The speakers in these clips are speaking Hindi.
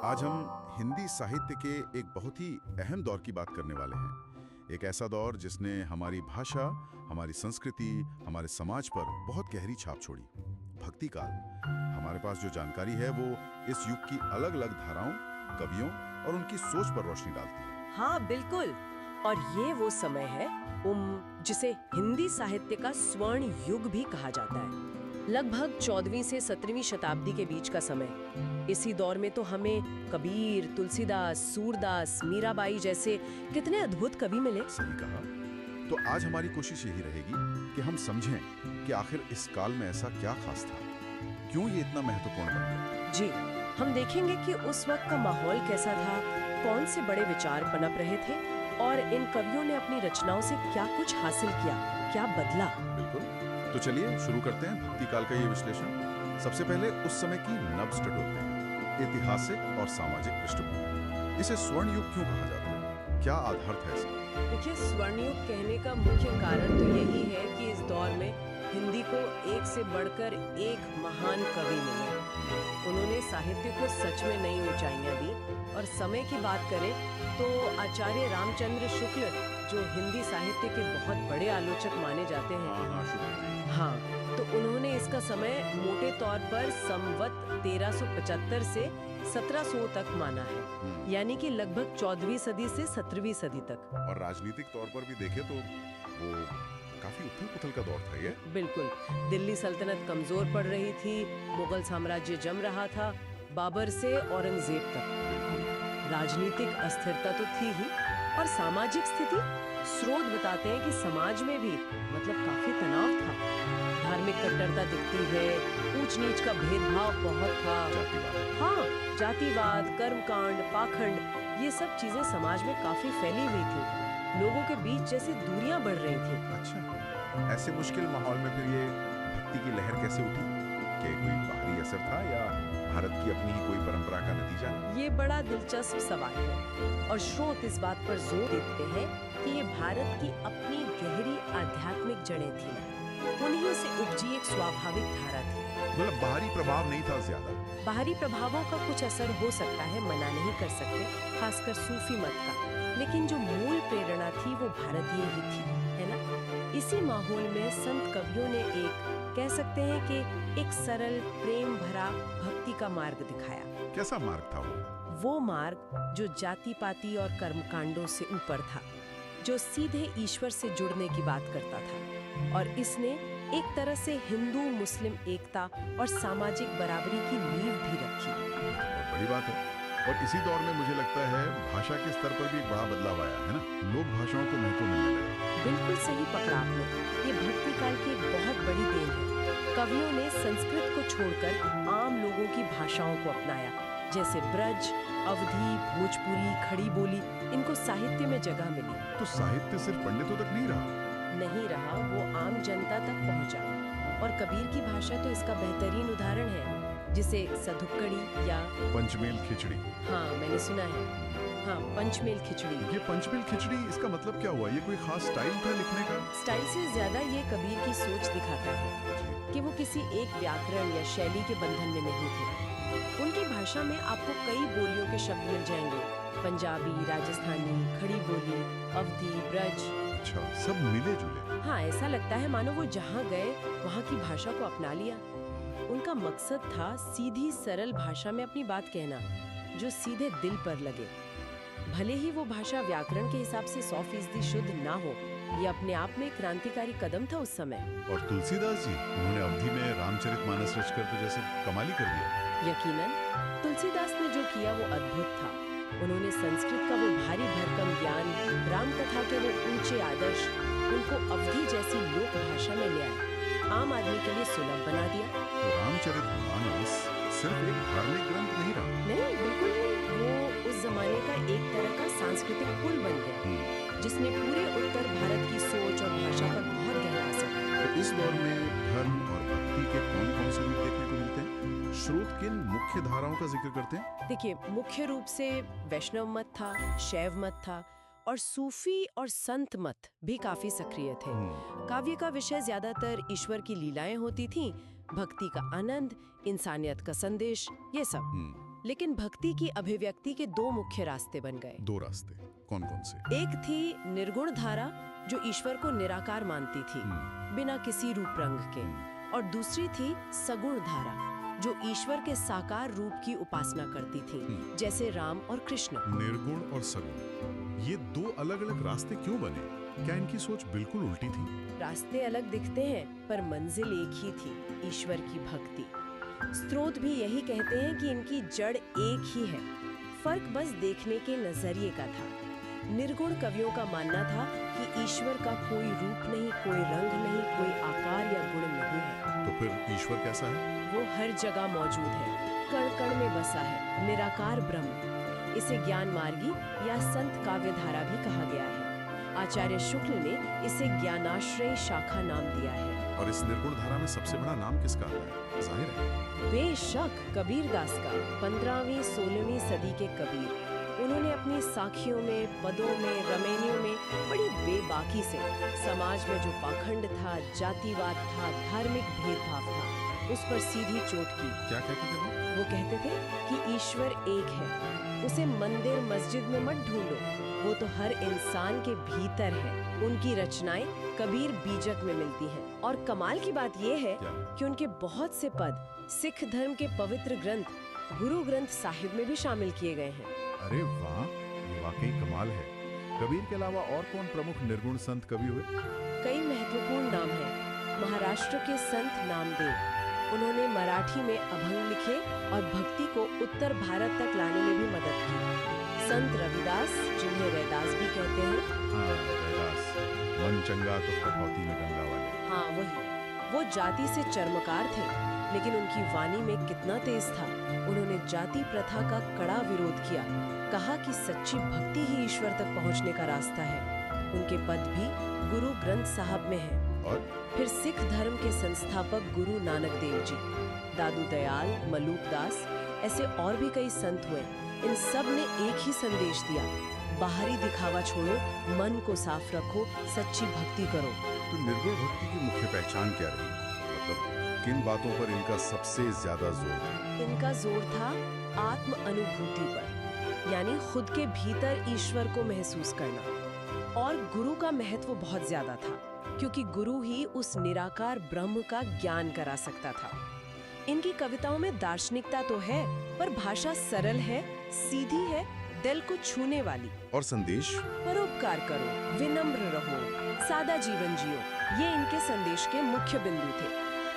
आज हम हिंदी साहित्य के एक बहुत ही अहम दौर की बात करने वाले हैं। एक ऐसा दौर जिसने हमारी भाषा, हमारी संस्कृति, हमारे समाज पर बहुत गहरी छाप छोड़ी। भक्ति काल। हमारे पास जो जानकारी है वो इस युग की अलग अलग धाराओं, कवियों और उनकी सोच पर रोशनी डालती है। हाँ बिल्कुल। और ये वो समय है जिसे हिंदी साहित्य का स्वर्ण युग भी कहा जाता है। लगभग 14वीं से 17वीं शताब्दी के बीच का समय। इसी दौर में तो हमें कबीर, तुलसीदास, सूरदास, मीराबाई जैसे कितने अद्भुत कवि मिले। सही कहा। तो आज हमारी कोशिश यही रहेगी कि हम समझें कि आखिर इस काल में ऐसा क्या खास था, क्यों ये इतना महत्वपूर्ण बन गया। जी, हम देखेंगे कि उस वक्त का माहौल कैसा था, कौन से बड़े विचार पनप रहे थे और इन कवियों ने अपनी रचनाओं से क्या कुछ हासिल किया, क्या बदला। बिल्कुल। तो चलिए शुरू करते हैं भक्ति काल का ये विश्लेषण। सबसे पहले उस समय की नब्ज टटोलते हैं, ऐतिहासिक और सामाजिक पृष्ठभूमि। इसे स्वर्ण युग क्यों कहा जाता है, क्या आधार था इसका? देखिए, स्वर्ण युग कहने का मुख्य कारण तो यही है कि इस दौर में हिंदी को एक से बढ़कर एक महान कवि मिले। उन्होंने साहित्य को सच में नई ऊंचाइयां दी। और समय की बात करें तो आचार्य रामचंद्र शुक्ल, जो हिंदी साहित्य के बहुत बड़े आलोचक माने जाते हैं, हाँ, तो उन्होंने इसका समय मोटे तौर पर संवत 1375 से 1700 तक माना है, यानी कि लगभग 14वीं सदी से 17वीं सदी तक। और राजनीतिक तौर पर भी देखें तो वो काफी उथल-पुथल का दौर था ये। बिल्कुल। दिल्ली सल्तनत कमजोर पड़ रही थी, मुगल साम्राज्य जम रहा था, बाबर से औरंगजेब तक। राजनीतिक अस्थिरता तो थी ही, और सामाजिक स्थिति, स्रोत बताते हैं कि समाज में भी काफी तनाव था। धार्मिक कट्टरता दिखती है, ऊंच नीच का भेदभाव बहुत था। हाँ, जातिवाद, कर्मकांड, पाखंड, ये सब चीजें समाज में काफी फैली हुई थी। लोगों के बीच जैसे दूरियां बढ़ रही थी। अच्छा, ऐसे मुश्किल माहौल में फिर ये भक्ति की लहर कैसे उठी? क्या कोई बाहरी असर था या भारत की अपनी ही कोई परंपरा का नतीजा? ये बड़ा दिलचस्प सवाल है, और स्रोत इस बात पर जोर देते हैं कि ये भारत की अपनी गहरी आध्यात्मिक जड़ें थी। उन्हीं से उपजी एक स्वाभाविक धारा थी। मतलब बाहरी प्रभाव नहीं था ज्यादा। बाहरी प्रभावों का कुछ असर हो सकता है, मना नहीं कर सकते, खासकर सूफी मत का, लेकिन जो मूल प्रेरणा थी वो भारतीय ही थी, है ना? इसी माहौल में संत कवियों ने कह सकते हैं कि एक सरल, प्रेम भरा भक्ति का मार्ग दिखाया। कैसा मार्ग था वो मार्ग जो जाति पाति और कर्मकांडों से ऊपर था, जो सीधे ईश्वर से जुड़ने की बात करता था। और इसने एक तरह से हिंदू मुस्लिम एकता और सामाजिक बराबरी की नींव भी रखी। बहुत बड़ी बात है। और इसी दौर में मुझे लगता है भाषा के स्तर पर भी एक बड़ा बदलाव आया है ना, लोक भाषाओं को महत्व मिलने लगा। बिल्कुल सही पकड़ा आपने। ये भक्ति काल की एक बहुत बड़ी देन है। कवियों ने संस्कृत को छोड़कर आम लोगों की भाषाओं को अपनाया, जैसे ब्रज, अवधी, भोजपुरी, खड़ी बोली, इनको साहित्य में जगह मिली। तो साहित्य सिर्फ पंडितों तक नहीं रहा? नहीं रहा, वो आम जनता तक पहुंचा। और कबीर की भाषा तो इसका बेहतरीन उदाहरण है, जिसे सधुक्कड़ी या पंचमेल खिचड़ी। हाँ, मैंने सुना है। हाँ, पंचमेल खिचड़ी। ये पंचमेल खिचड़ी, इसका मतलब क्या हुआ? ये कोई खास स्टाइल था लिखने का? स्टाइल से ज्यादा ये कबीर की सोच दिखाता है कि वो किसी एक व्याकरण या शैली के बंधन में नहीं थे। उनकी भाषा में आपको कई बोलियों के शब्द मिल जाएंगे, पंजाबी, राजस्थानी, खड़ी बोली, अवधी, ब्रज। अच्छा, सब मिले जुले। हाँ, ऐसा लगता है मानो वो जहाँ गए वहाँ की भाषा को अपना लिया। उनका मकसद था सीधी सरल भाषा में अपनी बात कहना, जो सीधे दिल पर लगे। भले ही वो भाषा व्याकरण के हिसाब से 100% शुद्ध ना हो, ये अपने आप में क्रांतिकारी कदम था उस समय। और तुलसीदास जी, उन्होंने अवधी में रामचरितमानस रचकर तो जैसे कमाली कर दिया। यकीनन तुलसीदास ने जो किया वो अद्भुत था। उन्होंने संस्कृत का वो भारी भरकम ज्ञान, रामकथा के वो ऊंचे आदर्श, उनको अवधी जैसी लोक भाषा में ले आए, आम आदमी के लिए सुलभ बना दिया। तो रामचरितमानस सिर्फ एक धार्मिक ग्रंथ नहीं रहा? नहीं, बिल्कुल नहीं। वो उस जमाने का एक तरह का सांस्कृतिक पुल बन गया, जिसने पूरे उत्तर भारत की सोच और भाषा पर बहुत गहरा असर किया। तो इस दौर में धर्म और भक्ति के कौन-कौन से रूप देखने को मिलते हैं? स्रोत किन मुख्य धाराओं का जिक्र करते हैं? देखिए, मुख्य रूप से वैष्णव मत था, शैव मत था, और सूफी और संत मत भी काफी सक्रिय थे। काव्य का विषय ज्यादातर ईश्वर की लीलाएं होती थीं, भक्ति का आनंद, इंसानियत का संदेश, ये सब। लेकिन भक्ति की अभिव्यक्ति के दो मुख्य रास्ते बन गए। दो रास्ते कौन कौन से? एक थी निर्गुण धारा, जो ईश्वर को निराकार मानती थी, बिना किसी रूप रंग के, और दूसरी थी सगुण धारा, जो ईश्वर के साकार रूप की उपासना करती थी, जैसे राम और कृष्ण। निर्गुण और सगुण, ये दो अलग अलग रास्ते क्यों बने? क्या इनकी सोच बिल्कुल उल्टी थी? रास्ते अलग दिखते हैं, पर मंजिल एक ही थी, ईश्वर की भक्ति। स्रोत भी यही कहते हैं कि इनकी जड़ एक ही है, फर्क बस देखने के नजरिए का था। निर्गुण कवियों का मानना था कि ईश्वर का कोई रूप नहीं, कोई रंग नहीं, कोई आकार या गुण नहीं है। तो फिर ईश्वर कैसा है? वो हर जगह मौजूद है, कण कण में बसा है, निराकार ब्रह्म। इसे ज्ञान मार्गी या संत काव्य धारा भी कहा गया है। आचार्य शुक्ल ने इसे ज्ञानाश्रय शाखा नाम दिया है। और इस निर्गुण धारा में सबसे बड़ा नाम किसका आता है? जाहिर है बेशक कबीर दास का, 15वीं 16वीं सदी के कबीर। उन्होंने अपनी साखियों में, पदों में, रमैनियों में बड़ी बेबाकी से समाज में जो पाखंड था, जातिवाद था, धार्मिक भेदभाव था, उस पर सीधी चोट की। क्या कहते थे वो कहते थे कि ईश्वर एक है, उसे मंदिर मस्जिद में मत ढूंढो, वो तो हर इंसान के भीतर है। उनकी रचनाएं कबीर बीजक में मिलती हैं। और कमाल की बात ये है कि उनके बहुत से पद सिख धर्म के पवित्र ग्रंथ गुरु ग्रंथ साहिब में भी शामिल किए गए हैं। अरे वाह, ये वाकई कमाल है। कबीर के अलावा और कौन प्रमुख निर्गुण संत कवि हुए? कई महत्वपूर्ण नाम हैं। महाराष्ट्र के संत नामदेव, उन्होंने मराठी में अभंग लिखे और भक्ति को उत्तर भारत तक लाने में भी मदद की। संत रविदास, जिन्हें रैदास भी कहते हैं, रैदास, मन चंगा तो कटौती में गंगा वाले। हाँ वही। वो जाति से चर्मकार थे, लेकिन उनकी वाणी में कितना तेज था। उन्होंने जाति प्रथा का कड़ा विरोध किया, कहा कि सच्ची भक्ति ही ईश्वर तक पहुंचने का रास्ता है। उनके पद भी गुरु ग्रंथ साहब में है। और फिर सिख धर्म के संस्थापक गुरु नानक देव जी, दादू दयाल, मलूक दास, ऐसे और भी कई संत हुए। इन सब ने एक ही संदेश दिया, बाहरी दिखावा छोड़ो, मन को साफ रखो, सच्ची भक्ति करो। तो निर्गुण भक्ति की मुख्य पहचान क्या रही? मतलब किन बातों पर इनका सबसे ज्यादा जोर था? इनका जोर था आत्म अनुभूति पर, यानी खुद के भीतर ईश्वर को महसूस करना। और गुरु का महत्व बहुत ज्यादा था, क्योंकि गुरु ही उस निराकार ब्रह्म का ज्ञान करा सकता था। इनकी कविताओं में दार्शनिकता तो है, पर भाषा सरल है, सीधी है, दिल को छूने वाली। और संदेश? परोपकार करो, विनम्र रहो, सादा जीवन जियो, ये इनके संदेश के मुख्य बिंदु थे।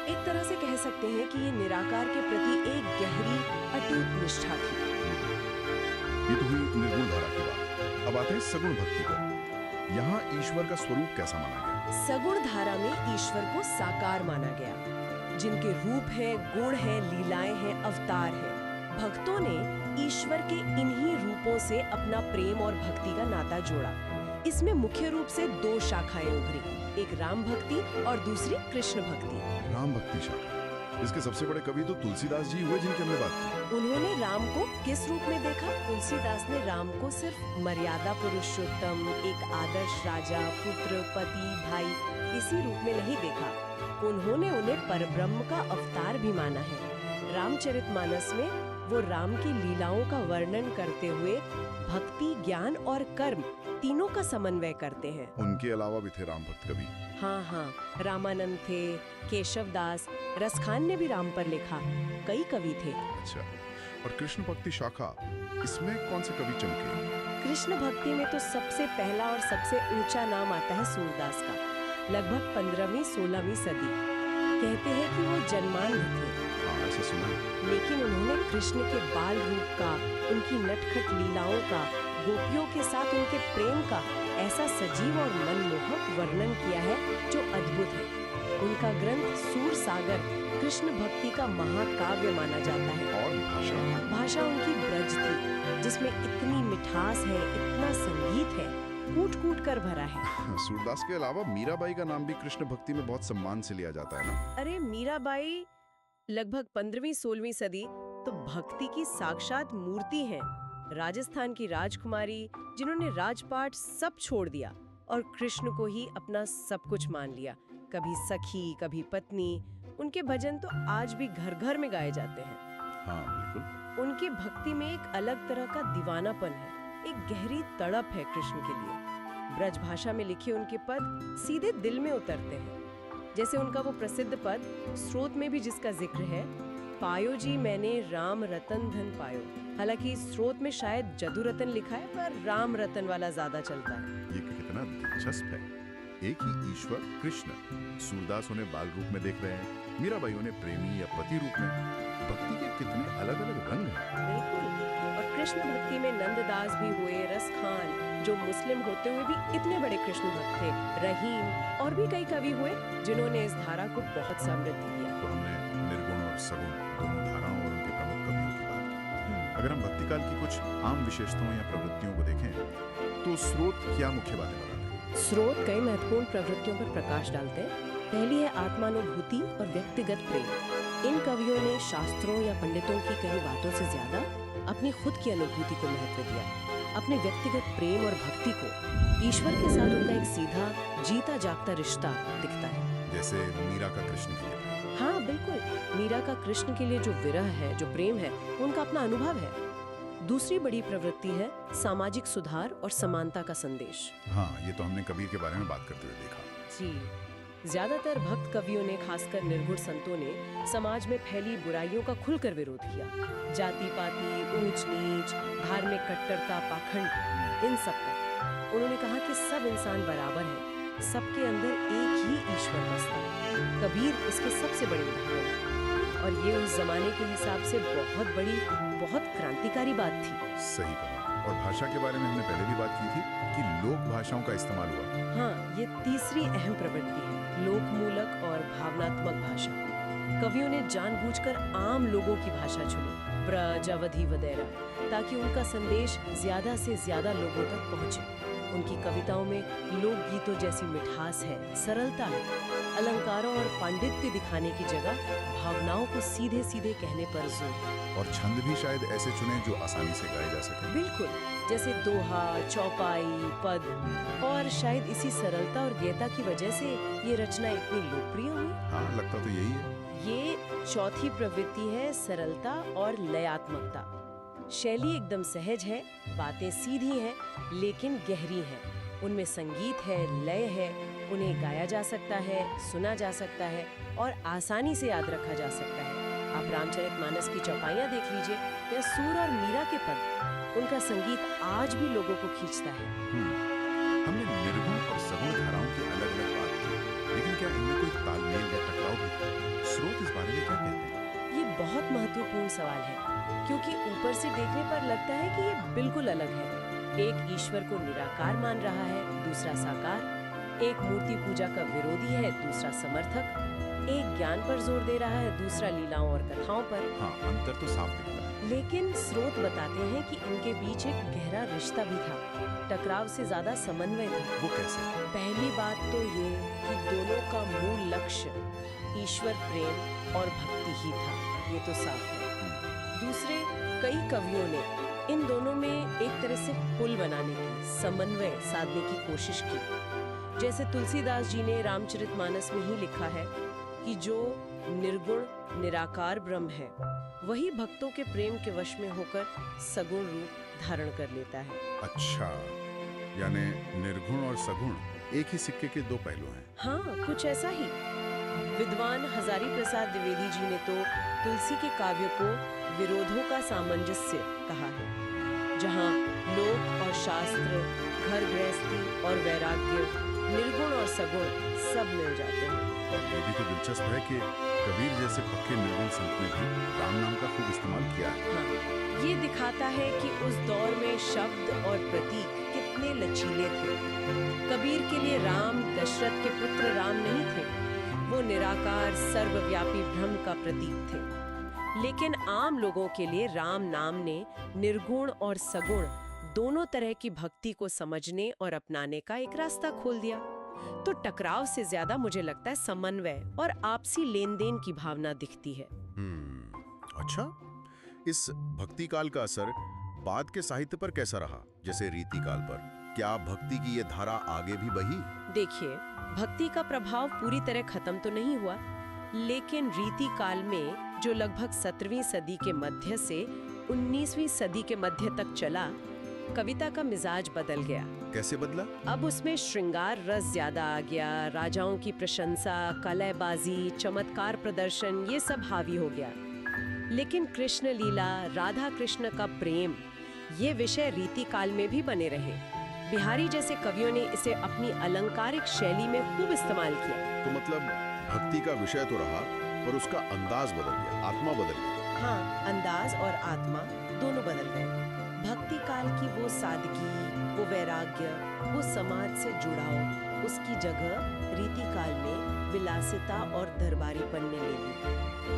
एक तरह से कह सकते हैं कि ये निराकार के प्रति एक गहरी अटूट निष्ठा थी। ये तो हुई निर्गुण धारा की बात। अब आते हैं सगुण भक्ति पर। यहाँ ईश्वर का स्वरूप कैसा माना गया? सगुण धारा में ईश्वर को साकार माना गया, जिनके रूप है, गुण है, लीलाएं हैं, अवतार है। भक्तों ने ईश्वर के इन्हीं रूपों से अपना प्रेम और भक्ति का नाता जोड़ा। इसमें मुख्य रूप से दो शाखाएं उभरी, एक राम भक्ति और दूसरी कृष्ण भक्ति। राम भक्ति शाखा, इसके सबसे बड़े कवि तो तुलसीदास जी हुए, जिनकी हमने बात की। उन्होंने राम को किस रूप में देखा? तुलसीदास ने राम को सिर्फ मर्यादा पुरुषोत्तम, एक आदर्श राजा, पुत्र, पति, भाई, इसी रूप में नहीं देखा। उन्होंने उन्हें परब्रह्म का अवतार भी माना है। रामचरितमानस में वो राम की लीलाओं का वर्णन करते हुए भक्ति, ज्ञान और कर्म तीनों का समन्वय करते हैं। उनके अलावा भी थे राम भक्त कवि। हाँ, रामानंद थे, केशव दास, रसखान ने भी राम पर लिखा, कई कवि थे। अच्छा, और कृष्ण भक्ति शाखा, इसमें कौन से कवि चमके? कृष्ण भक्ति में तो सबसे पहला और सबसे ऊंचा नाम आता है सूरदास का, लगभग 15वीं 16वीं सदी। कहते हैं कि वो जन्मांध थे। हाँ, ऐसा सुना है। लेकिन उन्होंने कृष्ण के बाल रूप का, उनकी नटखट लीलाओं का, गोपियों के साथ उनके प्रेम का ऐसा सजीव और मनमोहक वर्णन किया है जो अद्भुत है। उनका ग्रंथ सूर सागर कृष्ण भक्ति का महाकाव्य माना जाता है। और भाषा उनकी ब्रज थी, जिसमें इतनी मिठास है, इतना संगीत है, कूट कूट कर भरा है। सूरदास के अलावा मीराबाई का नाम भी कृष्ण भक्ति में बहुत सम्मान से लिया जाता है ना? अरे मीराबाई लगभग 15वीं 16वीं सदी तो भक्ति की साक्षात मूर्ति हैं। राजस्थान की राजकुमारी, जिन्होंने राजपाट सब छोड़ दिया और कृष्ण को ही अपना सब कुछ मान लिया। कभी सखी, कभी पत्नी। उनके भजन तो आज भी घर घर में गाए जाते हैं। हाँ बिल्कुल। उनकी भक्ति में एक अलग तरह का दीवानापन है, एक गहरी तड़प है कृष्ण के लिए। ब्रज भाषा में लिखे उनके पद सीधे दिल में उतरते हैं। जैसे उनका वो प्रसिद्ध पद स्रोत में भी जिसका जिक्र है, पायो जी मैंने राम रतन धन पायो। हालांकि स्रोत में शायद जदु रतन लिखा है, पर राम रतन वाला ज्यादा चलता है। ये कितना दिलचस्प है। एक ही ईश्वर कृष्ण, सूरदास उन्हें बाल रूप में देख रहे हैं, मीराबाई उन्हें प्रेमी या पति रूप में। भक्ति के कितने अलग अलग रंग हैं। बिल्कुल। और कृष्ण भक्ति में नंददास भी हुए, रस खान जो मुस्लिम होते हुए भी इतने बड़े कृष्ण भक्त थे, रहीम और भी कई कवि हुए जिन्होंने इस धारा को बहुत समृद्ध किया। तो हमने निर्गुण और सगुण दोनों धाराओं और उनके प्रमुख कवियों की बात की। अगर हम भक्ति काल की कुछ आम विशेषताओं या प्रवृत्तियों को देखें तो स्रोत क्या मुख्य बातें बताते हैं? स्रोत कई महत्वपूर्ण प्रवृत्तियों पर प्रकाश डालते हैं। पहली है आत्मानुभूति और व्यक्तिगत प्रेम। इन कवियों ने शास्त्रों या पंडितों की कही बातों से ज्यादा अपनी खुद की अनुभूति को महत्व दिया। अपने व्यक्तिगत प्रेम और भक्ति को ईश्वर के साथ उनका एक सीधा जीता जागता रिश्ता दिखता है। जैसे मीरा का कृष्ण के लिए। हाँ बिल्कुल, मीरा का कृष्ण के लिए जो विरह है, जो प्रेम है, उनका अपना अनुभव है। दूसरी बड़ी प्रवृत्ति है सामाजिक सुधार और समानता का संदेश। हाँ, ये तो हमने कबीर के बारे में बात करते हुए देखा। जी, ज्यादातर भक्त कवियों ने, खासकर निर्गुण संतों ने, समाज में फैली बुराइयों का खुलकर विरोध किया। जाति पाति, ऊंच नीच, धार्मिक कट्टरता, पाखंड, इन सब का उन्होंने कहा कि सब इंसान बराबर हैं, सबके अंदर एक ही ईश्वर बसता है। कबीर इसके सबसे बड़े उदाहरण हैं। और ये उस जमाने के हिसाब से बहुत बड़ी, बहुत क्रांतिकारी बात थी। सही कहा। और भाषा के बारे में हमने पहले भी बात की थी कि लोक भाषाओं का इस्तेमाल हुआ। हाँ, ये तीसरी अहम प्रवृत्ति है, लोकमूलक और भावनात्मक भाषा। कवियों ने जानबूझकर आम लोगों की भाषा चुनी, ब्रज, अवधि वगैरह, ताकि उनका संदेश ज्यादा से ज्यादा लोगों तक पहुंचे। उनकी कविताओं में लोकगीतों जैसी मिठास है, सरलता है। अलंकारों और पांडित्य दिखाने की जगह भावनाओं को सीधे सीधे कहने पर जोर है। और छंद भी शायद ऐसे चुने जो आसानी से गाए जा सके। बिल्कुल, जैसे दोहा, चौपाई, पद। और शायद इसी सरलता और गीता की वजह से ये रचना इतनी लोकप्रिय हुई। हाँ, लगता तो यही है। ये चौथी प्रवृत्ति है, सरलता और लयात्मकता। शैली एकदम सहज है, बातें सीधी हैं लेकिन गहरी हैं। उनमें संगीत है, लय है, उन्हें गाया जा सकता है, सुना जा सकता है और आसानी से याद रखा जा सकता है। आप रामचरितमानस की चौपाइयाँ देख लीजिए या सूर और मीरा के पद, उनका संगीत आज भी लोगों को खींचता है। हमने निर्गुण और सगुण धाराओं की अलग अलग बात की, लेकिन क्या इनमें कोई तालमेल या टकराव भी है? स्रोत इस बारे में क्या कहते हैं? ये बहुत महत्वपूर्ण सवाल है, क्योंकि ऊपर से देखने पर लगता है कि ये बिल्कुल अलग है। एक ईश्वर को निराकार मान रहा है, दूसरा साकार। एक मूर्ति पूजा का विरोधी है, दूसरा समर्थक। एक ज्ञान पर जोर दे रहा है, दूसरा लीलाओं और कथाओं पर। हाँ, अंतर तो साफ दिखता है। लेकिन स्रोत बताते हैं कि इनके बीच एक गहरा रिश्ता भी था। टकराव से ज्यादा समन्वय था। वो कैसे? पहली बात तो ये कि दोनों का मूल लक्ष्य ईश्वर प्रेम और भक्ति ही था, ये तो साफ है। दूसरे, कई कवियों ने इन दोनों में एक तरह से पुल बनाने की, समन्वय साधने की कोशिश की। जैसे तुलसीदास जी ने रामचरितमानस में ही लिखा है कि जो निर्गुण निराकार ब्रह्म है, वही भक्तों के प्रेम के वश में होकर सगुण रूप धारण कर लेता है। अच्छा, यानी निर्गुण और सगुण एक ही सिक्के के दो पहलू हैं। हाँ, कुछ ऐसा ही। विद्वान हजारी प्रसाद द्विवेदी जी ने तो तुलसी के काव्य को विरोधों का सामंजस्य कहा है, जहाँ लोक और शास्त्र, घर गृहस्थी और वैराग्य, निर्गुण और सगुण सब मिल जाते हैं। और ये भी तो दिलचस्प है कि कबीर जैसे पक्के निर्गुण संत ने भी राम नाम का खूब इस्तेमाल किया है। हाँ, ये दिखाता है कि उस दौर में शब्द और प्रतीक कितने लचीले थे। कबीर के लिए राम दशरथ के पुत्र राम नहीं थे, वो निराकार सर्वव्यापी ब्रह्म का प्रतीक थे। लेकिन आम लोगों के लिए राम नाम ने निर्गुण और सगुण दोनों तरह की भक्ति को समझने और अपनाने का एक रास्ता खोल दिया। तो टकराव से ज्यादा मुझे लगता है समन्वय और आपसी लेन देन की भावना दिखती है। अच्छा, इस भक्ति काल का असर बाद के साहित्य पर कैसा रहा, जैसे रीति काल पर? क्या भक्ति की ये धारा आगे भी बही? देखिए, भक्ति का प्रभाव पूरी तरह खत्म तो नहीं हुआ, लेकिन रीति काल में जो लगभग 17वीं सदी के मध्य से 19वीं सदी के मध्य तक चला, कविता का मिजाज बदल गया। कैसे बदला? अब उसमें श्रृंगार रस ज्यादा आ गया, राजाओं की प्रशंसा, कलहबाजी, चमत्कार प्रदर्शन, ये सब हावी हो गया। लेकिन कृष्ण लीला, राधा कृष्ण का प्रेम, ये विषय रीति काल में भी बने रहे। बिहारी जैसे कवियों ने इसे अपनी अलंकारिक शैली में खूब इस्तेमाल किया। तो मतलब भक्ति का विषय तो रहा, पर उसका अंदाज बदल गया, आत्मा बदल गई। हाँ, अंदाज और आत्मा दोनों बदल गए। भक्ति काल की वो सादगी, वो वैराग्य, वो समाज से जुड़ाव, उसकी जगह रीति काल में विलासिता और दरबारीपन ने ले ली।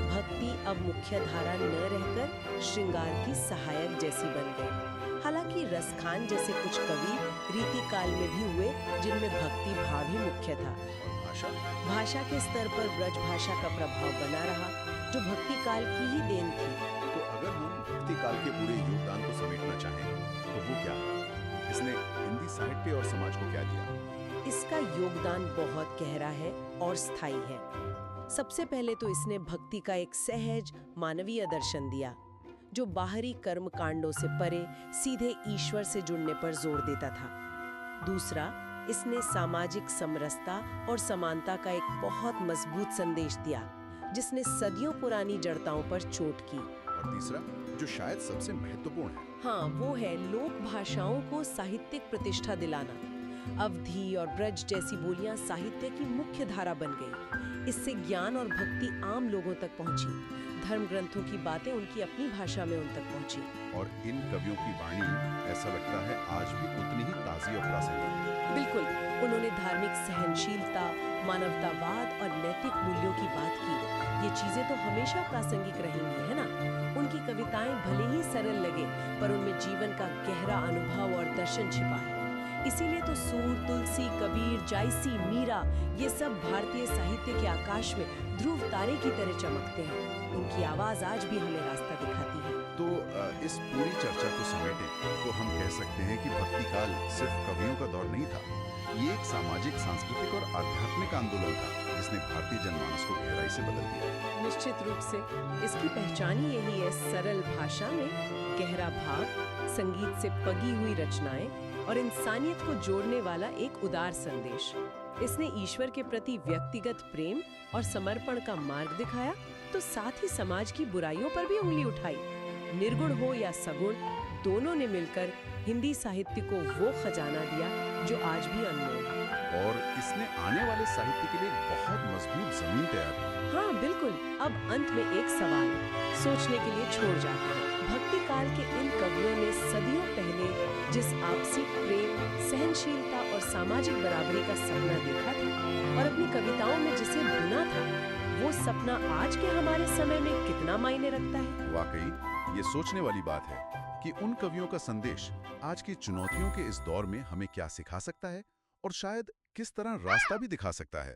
भक्ति अब मुख्य धारा न रहकर श्रृंगार की सहायक जैसी बन गई। हालांकि रसखान जैसे कुछ कवि रीति काल में भी हुए, जिनमें भक्ति भाव ही मुख्य था। भाषा भाषा के स्तर पर ब्रज भाषा का प्रभाव बना रहा, जो भक्ति काल की ही देन थी। तो अगर हम भक्ति काल के पूरे योगदान को समेटना चाहें, तो वो क्या? इसने हिंदी साहित्य और समाज को क्या दिया? इसका योगदान बहुत गहरा है और स्थायी है। सबसे पहले तो इसने भक्ति का एक सहज मानवीय दर्शन दिया, जो बाहरी कर्म कांडों से परे सीधे ईश्वर से जुड़ने पर जोर देता था। दूसरा, इसने सामाजिक समरसता और समानता का एक बहुत मजबूत संदेश दिया, जिसने सदियों पुरानी जड़ताओं पर चोट की। और तीसरा, जो शायद सबसे महत्वपूर्ण है, हाँ, वो है लोक भाषाओं को साहित्यिक प्रतिष्ठा दिलाना। अवधी और ब्रज जैसी बोलियां साहित्य की मुख्य धारा बन गई। इससे ज्ञान और भक्ति आम लोगों तक पहुंची। धर्म ग्रंथों की बातें उनकी अपनी भाषा में उन तक पहुंची। और इन कवियों की वाणी, ऐसा लगता है, आज भी उतनी ही ताज़ी और प्रासंगिक है। बिल्कुल, उन्होंने धार्मिक सहनशीलता, मानवतावाद और नैतिक मूल्यों की बात की। ये चीजें तो हमेशा प्रासंगिक रहेंगी, है ना? उनकी कविताएं भले ही सरल लगे, पर उनमें जीवन का गहरा अनुभव और दर्शन छिपा है। इसीलिए तो सूर, तुलसी, कबीर, जायसी, मीरा, ये सब भारतीय साहित्य के आकाश में ध्रुव तारे की तरह चमकते हैं। उनकी आवाज आज भी हमें रास्ता दिखाती है। तो इस पूरी चर्चा को समेटें तो हम कह सकते हैं कि भक्ति काल सिर्फ कवियों का दौर नहीं था। ये एक सामाजिक, सांस्कृतिक और आध्यात्मिक आंदोलन था, जिसने भारतीय जनमानस को गहराई से बदल दिया। निश्चित रूप से इसकी पहचान ही यही है, सरल भाषा में गहरा भाव, संगीत से पगी हुई रचनाएं और इंसानियत को जोड़ने वाला एक उदार संदेश। इसने ईश्वर के प्रति व्यक्तिगत प्रेम और समर्पण का मार्ग दिखाया, तो साथ ही समाज की बुराइयों पर भी उंगली उठाई। निर्गुण हो या सगुण, दोनों ने मिलकर हिंदी साहित्य को वो खजाना दिया जो आज भी अनमोल है। और इसने आने वाले साहित्य के लिए एक बहुत मजबूत जमीन तैयार की। हाँ बिल्कुल। अब अंत में एक सवाल सोचने के लिए छोड़ जाते हैं। भक्ति काल के इन कवियों ने सदियों पहले जिस आपसी प्रेम, सहनशीलता और सामाजिक बराबरी का सपना देखा था और अपनी कविताओं में जिसे बुना था, वो सपना आज के हमारे समय में कितना मायने रखता है? वाकई ये सोचने वाली बात है कि उन कवियों का संदेश आज की चुनौतियों के इस दौर में हमें क्या सिखा सकता है और शायद किस तरह रास्ता भी दिखा सकता है।